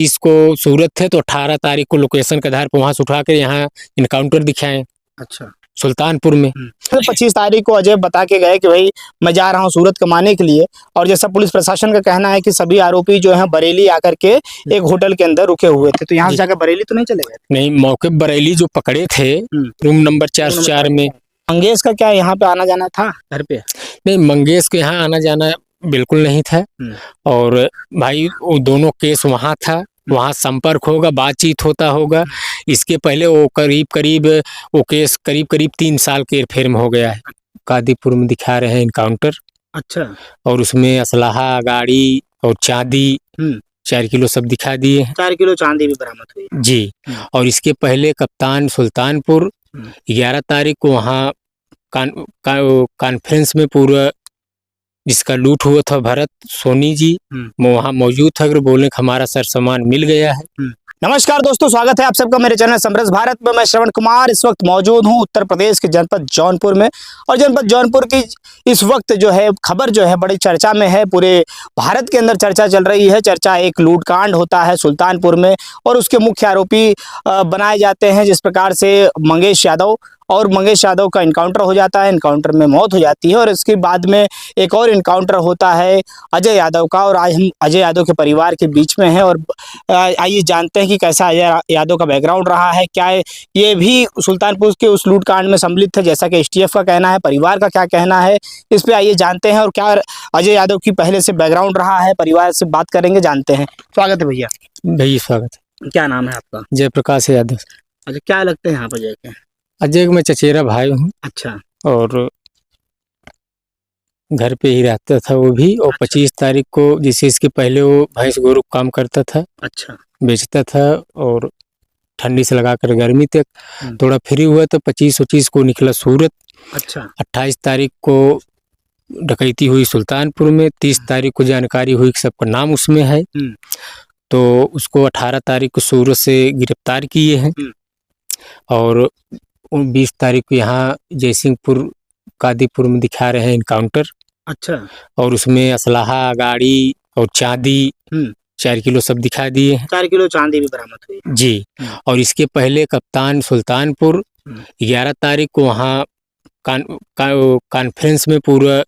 इसको सूरत थे तो 18 तारीख को लोकेशन के आधार पर वहां से उठा कर यहाँ इनकाउंटर दिखाए। अच्छा। सुल्तानपुर में। तो 25 तारीख को अजय बता के गए कि भाई मैं जा रहा हूँ सूरत कमाने के लिए, और जैसा पुलिस प्रशासन का कहना है कि सभी आरोपी जो हैं बरेली आकर के एक होटल के अंदर रुके हुए थे, तो यहाँ से जाकर बरेली तो नहीं चले गए? नहीं, मौके बरेली जो पकड़े थे रूम नंबर 404 में। मंगेश का क्या यहाँ पे आना जाना था घर पे? नहीं, मंगेश के यहाँ आना जाना बिल्कुल नहीं था। और भाई वो दोनों केस वहाँ था, वहाँ संपर्क होगा, बातचीत होता होगा। इसके पहले वो करीब वो केस करीब 3 साल के फेर में हो गया है। कादीपुर में दिखा रहे हैं इनकाउंटर। अच्छा। और उसमें असलाहा, गाड़ी और चांदी 4 किलो सब दिखा दिए। 4 किलो चांदी भी बरामद हुई जी। और इसके पहले कप्तान सुल्तानपुर 11 तारीख को वहाँ कॉन्फ्रेंस में पूरा जिसका लूट हुआ था भरत सोनी जी वहाँ मौजूद था। अगर बोले कि हमारा सर सामान मिल गया है। नमस्कार दोस्तों, स्वागत है आप सबका मेरे चैनल समरस भारत में। मैं श्रवण कुमार इस वक्त मौजूद हूं उत्तर प्रदेश के जनपद जौनपुर में, और जनपद जौनपुर की इस वक्त जो है खबर जो है बड़ी चर्चा में है। पूरे भारत के अंदर चर्चा चल रही है। चर्चा एक लूटकांड होता है सुल्तानपुर में, और उसके मुख्य आरोपी बनाए जाते हैं जिस प्रकार से मंगेश यादव, और मंगेश यादव का इनकाउंटर हो जाता है। इनकाउंटर में मौत हो जाती है, और इसके बाद में एक और इनकाउंटर होता है अजय यादव का। और आज हम अजय यादव के परिवार के बीच में हैं, और आइए जानते हैं कि कैसा अजय यादव का बैकग्राउंड रहा है, क्या ये भी सुल्तानपुर के उस लूटकांड में सम्मिलित है जैसा कि एसटीएफ का कहना है, परिवार का क्या कहना है, इस पे आइए जानते हैं। और क्या अजय यादव की पहले से बैकग्राउंड रहा है, परिवार से बात करेंगे, जानते हैं। स्वागत है भैया। भैया स्वागत है। क्या नाम है आपका? जयप्रकाश यादव। अच्छा, क्या लगते हैं यहाँ पर जय के? अजय मैं चचेरा भाई हूँ। अच्छा। और घर पे ही रहता था वो भी। और 25 तारीख को जिसे इसके पहले वो भैंस गोरु काम करता था। अच्छा। बेचता था, और ठंडी से लगाकर गर्मी तक थोड़ा फ्री हुआ तो 25 को निकला सूरत। अच्छा। 28 तारीख को डकैती हुई सुल्तानपुर में। 30 तारीख को जानकारी हुई कि सबका नाम उसमें है, तो उसको 18 तारीख को सूरत से गिरफ्तार किए हैं। और 20 तारीख को यहाँ जयसिंहपुर कादीपुर में दिखा रहे हैं इनकाउंटर। अच्छा। और उसमें असलाहा, गाड़ी और चांदी 4 किलो सब दिखा दिए हैं। 4 किलो चांदी भी बरामद हुई जी। और इसके पहले कप्तान सुल्तानपुर 11 तारीख को वहाँ कॉन्फ्रेंस में पूरा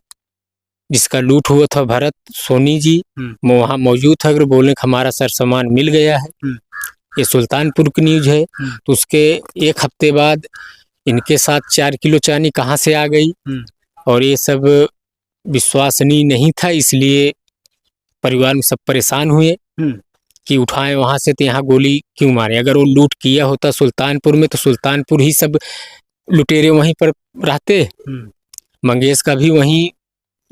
जिसका लूट हुआ था भरत सोनी जी वहाँ मौजूद था। अगर बोले कि हमारा सर सामान मिल गया है। ये सुल्तानपुर की न्यूज है। तो उसके एक हफ्ते बाद इनके साथ 4 किलो चांदी कहाँ से आ गई, और ये सब विश्वसनीय नहीं था, इसलिए परिवार में सब परेशान हुए कि उठाएं वहां से, तो यहाँ गोली क्यों मारे। अगर वो लूट किया होता सुल्तानपुर में तो सुल्तानपुर ही सब लुटेरे वहीं पर रहते। मंगेश का भी वहीं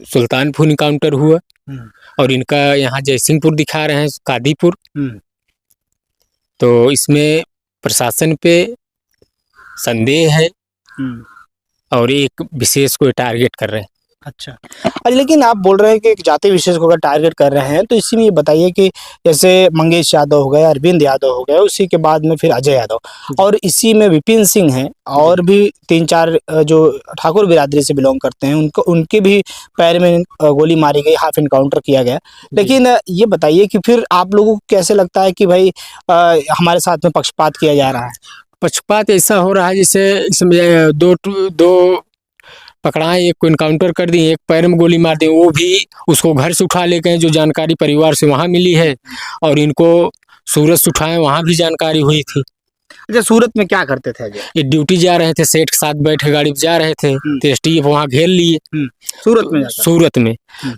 सुल्तानपुर इनकाउंटर हुआ, और इनका यहाँ जयसिंहपुर दिखा रहे हैं कादीपुर। तो इसमें प्रशासन पे संदेह है, और एक विशेष को टारगेट कर रहे हैं। अच्छा। लेकिन आप बोल रहे हैं कि एक जाति विशेष को अगर टारगेट कर रहे हैं, तो इसी में ये बताइए कि जैसे मंगेश यादव हो गए, अरविंद यादव हो गए, उसी के बाद में फिर अजय यादव, और इसी में विपिन सिंह हैं, और भी 3-4 जो ठाकुर बिरादरी से बिलोंग करते हैं, उनको उनके भी पैर में गोली मारी गई, हाफ इनकाउंटर किया गया। लेकिन ये बताइए कि फिर आप लोगों को कैसे लगता है कि भाई हमारे साथ में पक्षपात किया जा रहा है? पक्षपात ऐसा हो रहा है जैसे इसमें दो पकड़ाएं, एक को इनकाउंटर कर दिए, एक पैर में गोली मार दी, वो भी उसको घर से उठा ले गए जो जानकारी परिवार से वहाँ मिली है। और इनको सूरत से उठाए, वहाँ भी जानकारी हुई थी। अच्छा, सूरत में क्या करते थे अजय? ये ड्यूटी जा रहे थे, सेठ के साथ बैठे गाड़ी पे जा रहे थे, तो एसटीएफ वहाँ घेर लिए सूरत में।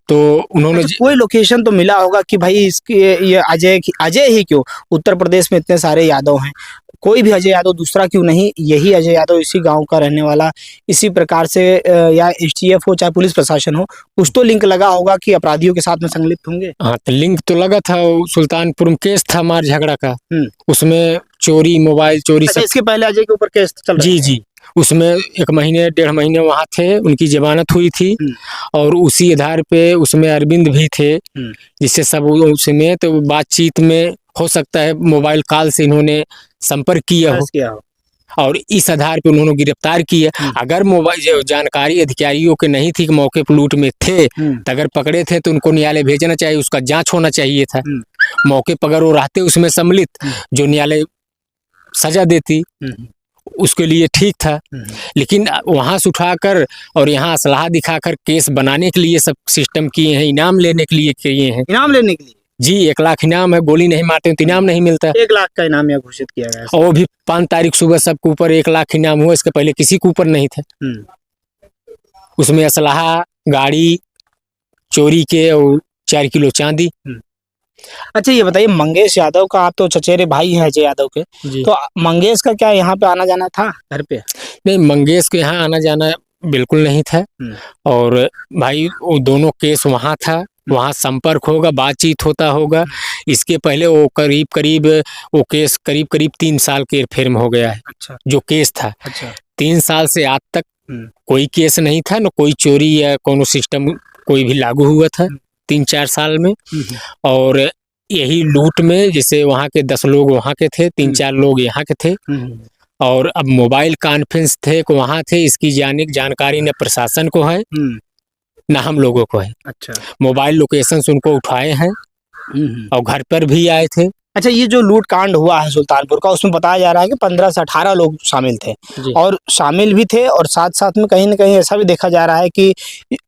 तो उन्होंने कोई लोकेशन तो मिला होगा कि भाई इसके ये अजय ही क्यों, उत्तर प्रदेश में इतने सारे यादव हैं, कोई भी अजय यादव दूसरा क्यों नहीं, यही अजय यादव इसी गांव का रहने वाला, इसी प्रकार से या एसटीएफ हो चाहे पुलिस प्रशासन हो, कुछ तो लिंक लगा होगा कि अपराधियों के साथ में संलिप्त होंगे। हाँ, तो लिंक तो लगा था। सुल्तानपुर में केस था मार झगड़ा का, उसमें चोरी, मोबाइल चोरी सब। इसके पहले अजय के ऊपर केस चल रहा है? जी। उसमें 1-1.5 महीने वहाँ थे, उनकी जमानत हुई थी, और उसी आधार पे उसमें अरविंद भी थे, जिससे सब उसमें तो बातचीत में हो सकता है मोबाइल कॉल से इन्होंने संपर्क किया हो, और इस आधार पे उन्होंने गिरफ्तार किया। अगर मोबाइल जानकारी अधिकारियों के नहीं थी कि मौके पर लूट में थे, तो अगर पकड़े थे तो उनको न्यायालय भेजना चाहिए, उसका जांच होना चाहिए था। मौके पर अगर वो रहते उसमें सम्मिलित, जो न्यायालय सजा देती उसके लिए ठीक था। लेकिन वहां से उठाकर और यहाँ असलाह दिखाकर केस बनाने के लिए सब सिस्टम किए हैं, इनाम लेने के लिए किए हैं। इनाम लेने के लिए जी 1 लाख इनाम है, गोली नहीं मारते तो इनाम नहीं मिलता। 1 लाख का इनाम यह घोषित किया गया है। और वो भी 5 तारीख सुबह सबके ऊपर 1 लाख इनाम हुआ, इसके पहले किसी के ऊपर नहीं थे। उसमें असलाहा, गाड़ी, चोरी के और 4 किलो चांदी। अच्छा ये बताइए, मंगेश यादव का, आप तो चचेरे भाई हैं अजय यादव के, तो मंगेश का क्या यहाँ पे आना जाना था घर पे? नहीं, मंगेश के यहाँ आना जाना बिल्कुल नहीं था। और भाई वो दोनों केस वहाँ था, वहाँ संपर्क होगा, बातचीत होता होगा। इसके पहले वो करीब वो केस करीब 3 साल के फेर में हो गया है। अच्छा। जो केस था। अच्छा। 3 साल से आज तक कोई केस नहीं था, न कोई चोरी या कोनो सिस्टम कोई भी लागू हुआ था 3-4 साल में। और यही लूट में जैसे वहाँ के 10 लोग वहाँ के थे, 3-4 लोग यहाँ के थे। और अब मोबाइल कॉन्फ्रेंस थे को वहाँ थे, इसकी जानकारी न प्रशासन को है न हम लोगों को है। अच्छा। मोबाइल लोकेशन से उनको उठाए हैं और घर पर भी आए थे। अच्छा, ये जो लूट कांड हुआ है सुल्तानपुर का, उसमें बताया जा रहा है कि 15 से 18 लोग शामिल थे, और शामिल भी थे, और साथ साथ में कहीं न कहीं ऐसा भी देखा जा रहा है कि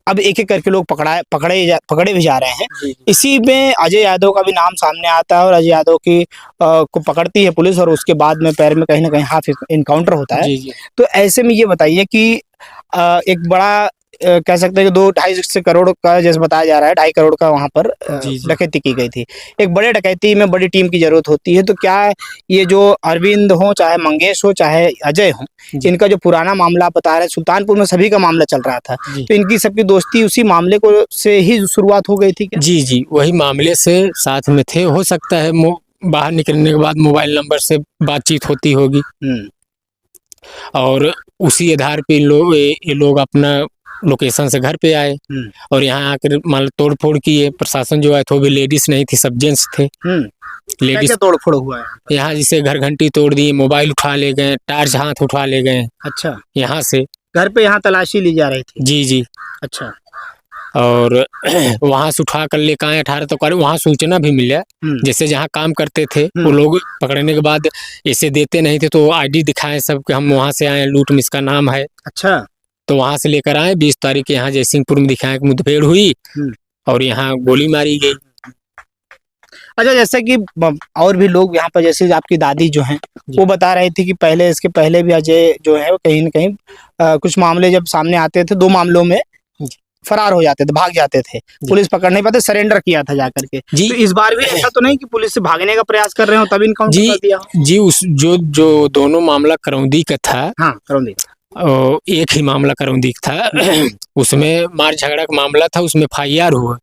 अब एक-एक करके लोग पकड़े भी जा रहे हैं। इसी में अजय यादव का भी नाम सामने आता है, और अजय यादव की को पकड़ती है पुलिस, और उसके बाद में पैर में कहीं न कहीं हाफ इनकाउंटर होता है। तो ऐसे में ये बताइए कि एक बड़ा कह सकते हैं कि 2-2.5 करोड़ का जैसे बताया जा रहा है, 2.5 करोड़ का वहाँ पर डकैती की गई थी। एक बड़े डकैती में बड़ी टीम की जरूरत होती है, तो क्या ये जो अरविंद हो, चाहे मंगेश हो, चाहे अजय हो, इनका जो पुराना मामला आप बता रहे हैं, सुल्तानपुर में सभी का मामला चल रहा था, तो इनकी सबकी दोस्ती उसी मामले को से ही शुरुआत हो गई थी क्या? जी, वही मामले से साथ में थे। हो सकता है बाहर निकलने के बाद मोबाइल नंबर से बातचीत होती होगी, और उसी आधार पे ये लोग अपना लोकेशन से घर पे आए, और यहाँ आकर मान तोड़ फोड़ किए। प्रशासन जो आया तो भी लेडीज नहीं थी, सब जेंट्स थे। लेडीज तोड़ फोड़ हुआ है यहाँ, जैसे घर घंटी तोड़ दी, मोबाइल उठा ले गए, टार्च हाथ उठा ले गए। अच्छा। यहाँ से घर पे यहाँ तलाशी ली जा रही थी? जी। अच्छा। और वहां से उठा कर लेकर आए 18 तो करे। वहाँ सूचना भी मिला, जैसे जहाँ काम करते थे वो लोग पकड़ने के बाद ऐसे देते नहीं थे, तो आईडी दिखाए सब कि हम वहाँ से आए, लूट में इसका नाम है। अच्छा। तो वहां से लेकर आए, 20 तारीख यहाँ जयसिंहपुर में दिखाए कि मुठभेड़ हुई और यहाँ गोली मारी गई। अच्छा, जैसे कि और भी लोग यहाँ पर, जैसे आपकी दादी जो हैं वो बता रही थी कि पहले, इसके पहले भी अजय जो है वो कहीं न कहीं कुछ मामले जब सामने आते थे, 2 मामलों में फरार हो जाते थे, भाग जाते थे, पुलिस पकड़ नहीं पाते, सरेंडर किया था जाकर के। तो इस बार भी ऐसा तो नहीं कि पुलिस से भागने का प्रयास कर रहे हो तब इनकाउंटर कर दिया? जी, उस जो दोनों मामला करौंदी का था। हाँ, करौंदी। एक ही मामला करौंदी था। उसमें मार झगड़ा का मामला था, उसमें FIR हुआ,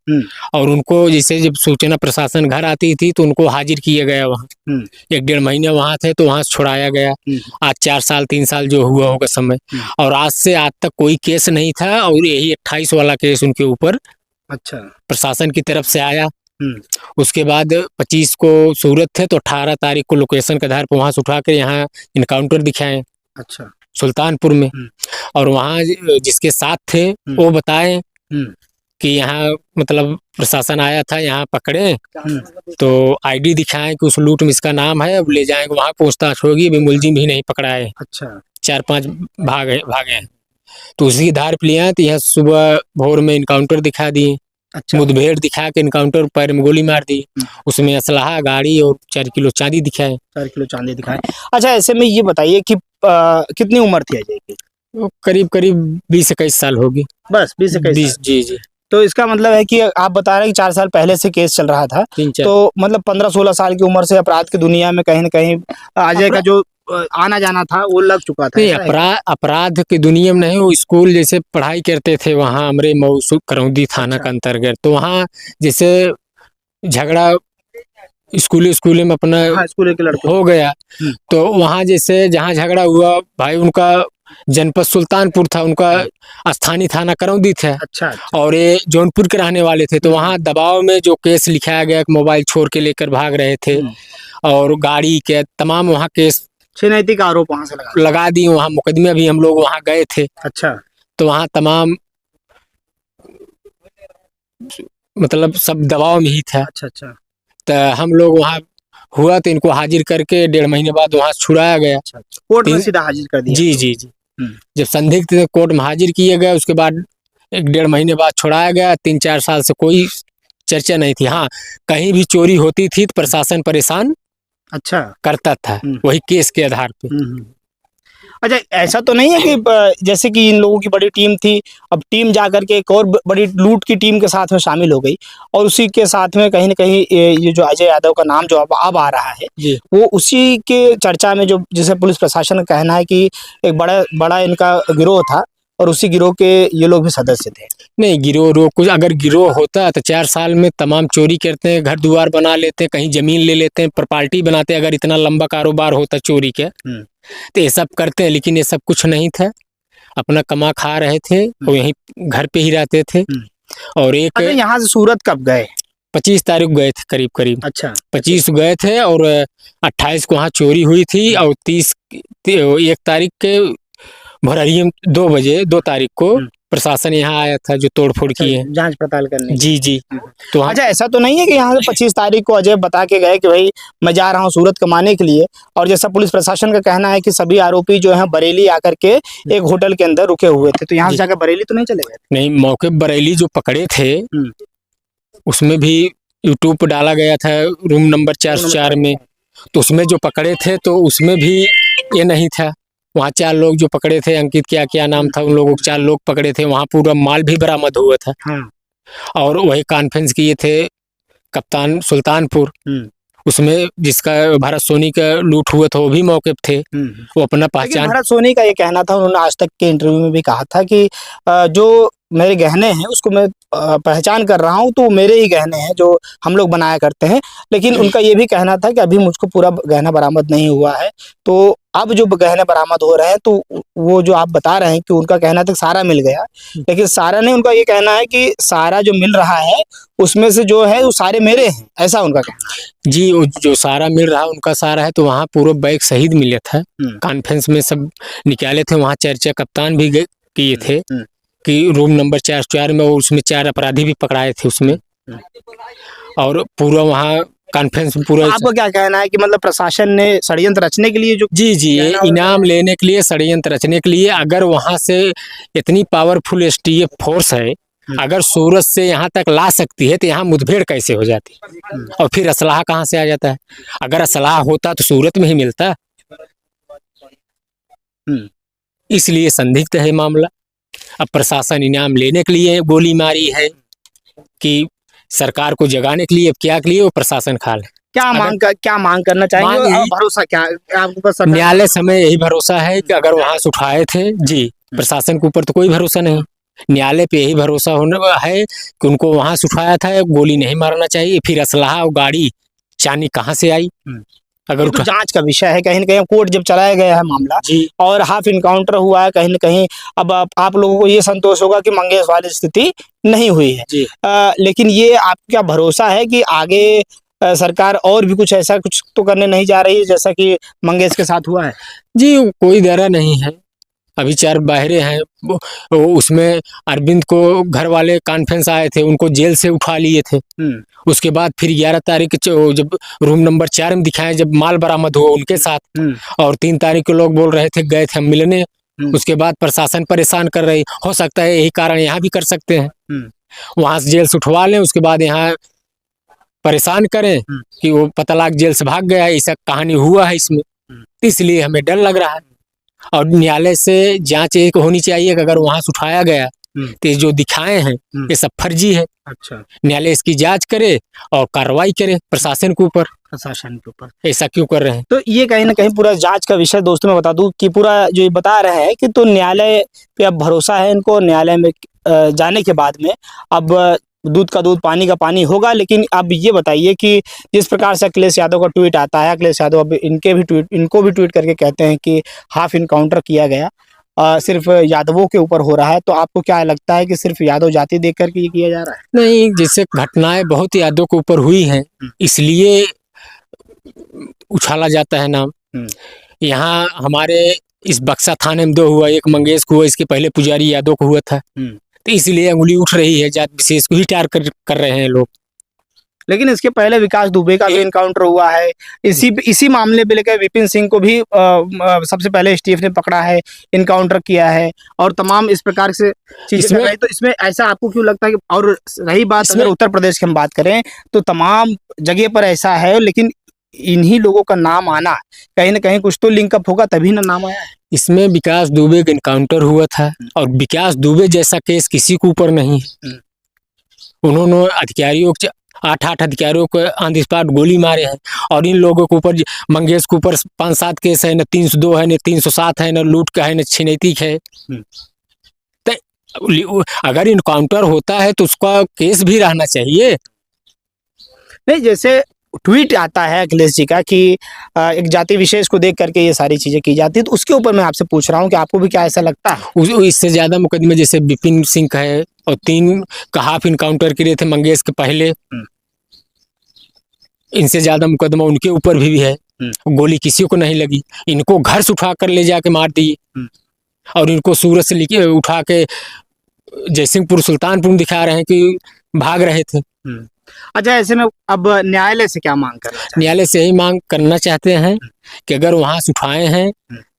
और उनको जैसे जब सूचना प्रशासन घर आती थी तो उनको हाजिर किया गया वहाँ। 1-1.5 महीना वहाँ थे, तो वहाँ से छुड़ाया गया। आज 4 साल 3 साल जो हुआ होगा समय, और आज से आज तक कोई केस नहीं था, और यही 28 वाला केस उनके ऊपर अच्छा प्रशासन की तरफ से आया। उसके बाद 25 को सूरत थे, तो 18 तारीख को लोकेशन के आधार पर वहाँ से उठा कर यहाँ इनकाउंटर दिखाए। अच्छा, सुल्तानपुर में। और वहाँ जिसके साथ थे वो बताए कि यहाँ मतलब प्रशासन आया था, यहाँ पकड़े, तो आईडी दिखाएं कि उस लूट में इसका नाम है, अब ले जाएंगे, वहाँ पूछताछ होगी, अभी मुलजिम भी नहीं पकड़ा है। अच्छा, 4-5 भागे हैं, तो उसी आधार पर लिया, तो यह सुबह भोर में इनकाउंटर दिखा दिए। अच्छा, मुठभेड़ दिखा के इनकाउंटर, पैर में गोली मार दी। उसमें असलाहा, गाड़ी और 4 किलो चांदी दिखाए। 4 किलो चांदी दिखाए। अच्छा, ऐसे में ये बताइए कि कितनी उम्र थी अजय की? करीब 20-21 साल होगी। बस 20-21? जी। तो इसका मतलब है कि आप बता रहे हैं कि 4 साल पहले से केस चल रहा था, तो मतलब 15-16 साल की उम्र से अपराध की दुनिया में कहीं न कहीं अजय का जो आना जाना था वो लग चुका था। नहीं, अपराध की दुनिया में नहीं, वो स्कूल जैसे पढ़ाई करते थे वहाँ हमरे मऊ करौंदी थाना का अंतर्गत, तो वहाँ जैसे झगड़ा स्कूल में अपना स्कूल के लड़के हो गया, तो वहाँ जैसे जहाँ झगड़ा हुआ, भाई उनका जनपद सुल्तानपुर था, उनका स्थानीय थाना करौंदी था। अच्छा। और ये जौनपुर के रहने वाले थे, तो वहाँ दबाव में जो केस लिखाया गया, मोबाइल छोड़ के लेकर भाग रहे थे, और गाड़ी के तमाम वहाँ केस, 6 नैतिक आरोप वहाँ से लगा दिए। वहाँ मुकदमे भी हम लोग वहाँ गए थे। अच्छा। तो वहाँ तमाम मतलब सब दबाव में ही था। अच्छा। तो हम लोग वहाँ हुआ तो इनको हाजिर करके 1.5 महीने बाद वहाँ से छुड़ाया गया। कोर्ट में सीधा हाजिर कर दिया। जी जी जी। हम्म। जब संदिग्ध थे कोर्ट में हाजिर किए गए, उसके बाद 1.5 महीने बाद छुड़ाया गया। 3-4 साल से कोई चर्चा नहीं थी। हाँ, कहीं भी चोरी होती थी तो प्रशासन परेशान अच्छा। करता था, वही केस के आधार पे। अच्छा, ऐसा तो नहीं है कि जैसे कि इन लोगों की बड़ी टीम थी, अब टीम जा करके एक और बड़ी लूट की टीम के साथ में शामिल हो गई, और उसी के साथ में कहीं ना कहीं ये जो अजय यादव का नाम जो अब आ रहा है, वो उसी के चर्चा में, जो जैसे पुलिस प्रशासन का कहना है कि एक बड़ा बड़ा इनका गिरोह था और उसी गिरोह के ये लोग भी सदस्य थे। नहीं, गिरोह कुछ अगर गिरोह होता तो 4 साल में तमाम चोरी करते हैं, घर द्वार बना लेते हैं, कहीं जमीन ले लेते हैं, प्रॉपर्टी बनाते हैं। अगर इतना लंबा कारोबार होता चोरी के तो ये सब करते हैं, लेकिन ये सब कुछ नहीं था। अपना कमा खा रहे थे और यहीं घर पे ही रहते थे। और एक अच्छा, यहाँ से सूरत कब गए? 25 तारीख गए थे करीब करीब। अच्छा, 25 गए थे और 28 को वहाँ चोरी हुई थी, और 1 तारीख के भोरहरिये 2 बजे 2 तारीख को प्रशासन यहाँ आया था, जो तोड़फोड़ किए हैं, जांच पड़ताल करने। जी जी। तो अच्छा, ऐसा तो नहीं है कि यहाँ से 25 तारीख को अजय बता के गए कि भाई मैं जा रहा हूँ सूरत कमाने के लिए, और जैसा पुलिस प्रशासन का कहना है कि सभी आरोपी जो हैं बरेली आकर के एक होटल के अंदर रुके हुए थे, तो यहाँ से जाकर बरेली तो नहीं चले गए? नहीं, मौके बरेली जो पकड़े थे उसमें भी यूट्यूब पर डाला गया था, रूम नंबर 404 में। तो उसमें जो पकड़े थे तो उसमें भी ये नहीं था। वहाँ 4 लोग जो पकड़े थे, अंकित क्या नाम था उन लोगों को, 4 लोग पकड़े थे। वहाँ पूरा माल भी बरामद हुआ था। और वही कॉन्फ्रेंस किए थे कप्तान सुल्तानपुर, उसमें जिसका भारत सोनी का लूट हुआ था वो भी मौके पे थे। वो अपना पहचान, भारत सोनी का ये कहना था, उन्होंने आज तक के इंटरव्यू में भी कहा था कि जो मेरे गहने हैं उसको मैं पहचान कर रहा हूं, तो मेरे ही गहने हैं जो हम लोग बनाया करते हैं। लेकिन उनका ये भी कहना था कि अभी मुझको पूरा गहना बरामद नहीं हुआ है, तो अब जो गहने बरामद हो रहे हैं, तो वो जो आप बता रहे हैं कि उनका कहना था सारा मिल गया, लेकिन सारा नहीं, उनका ये कहना है कि सारा जो मिल रहा है उसमें से जो है वो सारे मेरे हैं, ऐसा उनका कहना है। जी, जो सारा मिल रहा है उनका सारा है। तो वहाँ पूरा बैग शहीद मिले था, कॉन्फ्रेंस में सब निकाले थे। वहाँ चर्चा कप्तान भी किए थे कि रूम नंबर 404 में, और उसमें 4 अपराधी भी पकड़ाए थे उसमें। और पूरा वहाँ कॉन्फ्रेंस में पूरा। आपका क्या कहना है कि मतलब प्रशासन ने षड्यंत्र रचने के लिए जो जी जी, ये इनाम लेने के लिए, षड्यंत्र रचने के लिए। अगर वहाँ से इतनी पावरफुल एसटीएफ फोर्स है, अगर सूरत से यहाँ तक ला सकती है, तो यहाँ मुठभेड़ कैसे हो जाती? और फिर असलाह कहाँ से आ जाता है? अगर असलाह होता तो सूरत में ही मिलता। इसलिए संदिग्ध है मामला। अब प्रशासन इनाम लेने के लिए गोली मारी है कि सरकार को जगाने के लिए, अब क्या के लिए वो प्रशासन खाल है। क्या मांग करना चाहेंगे? भरोसा क्या आपको? न्यायालय समय यही भरोसा है कि अगर वहां से उठाए थे, जी, प्रशासन के ऊपर तो कोई भरोसा नहीं, न्यायालय पे यही भरोसा होने है कि उनको वहां से उठाया था, गोली नहीं मारना चाहिए। फिर असलाह और गाड़ी चानी कहाँ से आई? अगर तो जांच का विषय है, कहीं ना कहीं कोर्ट जब चलाया गया है मामला और हाफ इनकाउंटर हुआ है, कहीं ना कहीं अब आप लोगों को ये संतोष होगा कि मंगेश वाली स्थिति नहीं हुई है। लेकिन ये आपका क्या भरोसा है कि आगे सरकार और भी कुछ ऐसा कुछ तो करने नहीं जा रही है जैसा कि मंगेश के साथ हुआ है? जी, कोई डरा नहीं है। अभी 4 बाहरे हैं, उसमें अरविंद को घर वाले कॉन्फ्रेंस आए थे, उनको जेल से उठा लिए थे। उसके बाद फिर 11 तारीख जब रूम नंबर 4 में दिखाए, जब माल बरामद हुआ उनके साथ, और 3 तारीख को लोग बोल रहे थे गए थे हम मिलने। उसके बाद प्रशासन परेशान कर रही, हो सकता है यही कारण यहाँ भी कर सकते हैं, वहां से जेल से उठवा लें, उसके बाद यहाँ परेशान करें कि वो पतलाक जेल से भाग गया है, ऐसा कहानी हुआ है इसमें। इसलिए हमें डर लग रहा है। और न्यायालय से जांच एक होनी चाहिए कि अगर वहां से उठाया गया तो जो दिखाए हैं ये सब फर्जी है। अच्छा, न्यायालय इसकी जांच करे और कार्रवाई करे प्रशासन के ऊपर। ऐसा क्यों कर रहे हैं? तो ये कहीं ना कहीं पूरा जांच का विषय। दोस्तों मैं बता दूं कि पूरा जो ये बता रहे हैं कि तो न्यायालय पे अब भरोसा है इनको, न्यायालय में जाने के बाद में अब दूध का दूध पानी का पानी होगा। लेकिन अब ये बताइए कि जिस प्रकार से अखिलेश यादव का ट्वीट आता है, अखिलेश यादव अब इनको भी ट्वीट करके कहते हैं कि हाफ इनकाउंटर किया गया, सिर्फ यादवों के ऊपर हो रहा है, तो आपको क्या लगता है कि सिर्फ यादव जाति देख करके ये किया जा रहा है? नहीं, जैसे घटनाएं बहुत यादव के ऊपर हुई हैं, इसलिए उछाला जाता है नाम। यहाँ हमारे इस बक्सा थाने में 2 हुआ, एक मंगेश को हुआ, इसके पहले पुजारी यादव को हुआ था। तो इसलिए उंगली उठ रही है, जात विशेष को ही टारगेट कर रहे हैं लोग। लेकिन इसके पहले विकास दुबे का भी इनकाउंटर हुआ है। इसी मामले पे लेकर विपिन सिंह को भी सबसे पहले एसटीएफ ने पकड़ा है, इनकाउंटर किया है और तमाम इस प्रकार से चीजें कर रही है। तो इसमें ऐसा आपको क्यों लगता है कि, और रही बात अगर उत्तर प्रदेश की हम बात करें तो तमाम जगह पर ऐसा है, लेकिन इन्हीं लोगों का नाम आना कहीं ना कहीं कुछ तो लिंकअप होगा तभी ना नाम आया है। इसमें विकास दुबे का इनकाउंटर हुआ था और विकास दुबे जैसा केस किसी के ऊपर नहीं है। उन्होंने अधिकारियों 8 अधिकारियों को ऑन द स्पॉट गोली मारे हैं और इन लोगों के ऊपर मंगेश के ऊपर 5-7 केस है, न 302 है, न 307 है, न लूट का है, न छिनैती है। तो अगर इनकाउंटर होता है तो उसका केस भी रहना चाहिए। नहीं, जैसे ट्वीट आता है अखिलेश जी का कि एक जाति विशेष को देख करके ये सारी चीजें की जाती है, तो उसके ऊपर मैं आपसे पूछ रहा हूँ कि आपको भी क्या ऐसा लगता है? इससे ज्यादा मुकदमे जैसे विपिन सिंह का है और 3 का हाफ इनकाउंटर किए थे मंगेश के पहले, इनसे ज्यादा मुकदमा उनके ऊपर भी है। गोली किसी को नहीं लगी, इनको घर से उठा कर ले जाके मार दी और इनको सूरत से लेके उठा के जयसिंहपुर सुल्तानपुर दिखा रहे हैं कि भाग रहे थे। अच्छा, ऐसे में अब न्यायालय से क्या मांग कर रहे हैं? न्यायालय से यही मांग करना चाहते हैं कि अगर वहां से उठाए हैं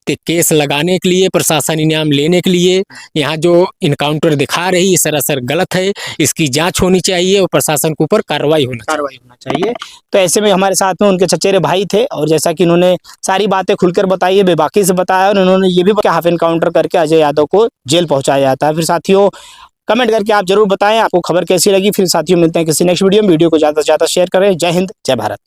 तो केस लगाने के लिए, प्रशासन इनाम लेने के लिए, यहाँ जो इनकाउंटर दिखा रही है सरासर गलत है, इसकी जांच होनी चाहिए और प्रशासन के ऊपर कार्रवाई होना चाहिए। तो ऐसे में हमारे साथ में उनके चचेरे भाई थे और जैसा कि इन्होंने सारी बातें खुलकर बताई है, बेबाकी से बताया, और उन्होंने ये भी हाफ इनकाउंटर करके अजय यादव को जेल पहुंचाया जाता है। फिर साथियों कमेंट करके आप जरूर बताएं आपको खबर कैसी लगी। फिर साथियों मिलते हैं किसी नेक्स्ट वीडियो में। वीडियो को ज़्यादा से ज़्यादा शेयर करें। जय हिंद, जय भारत।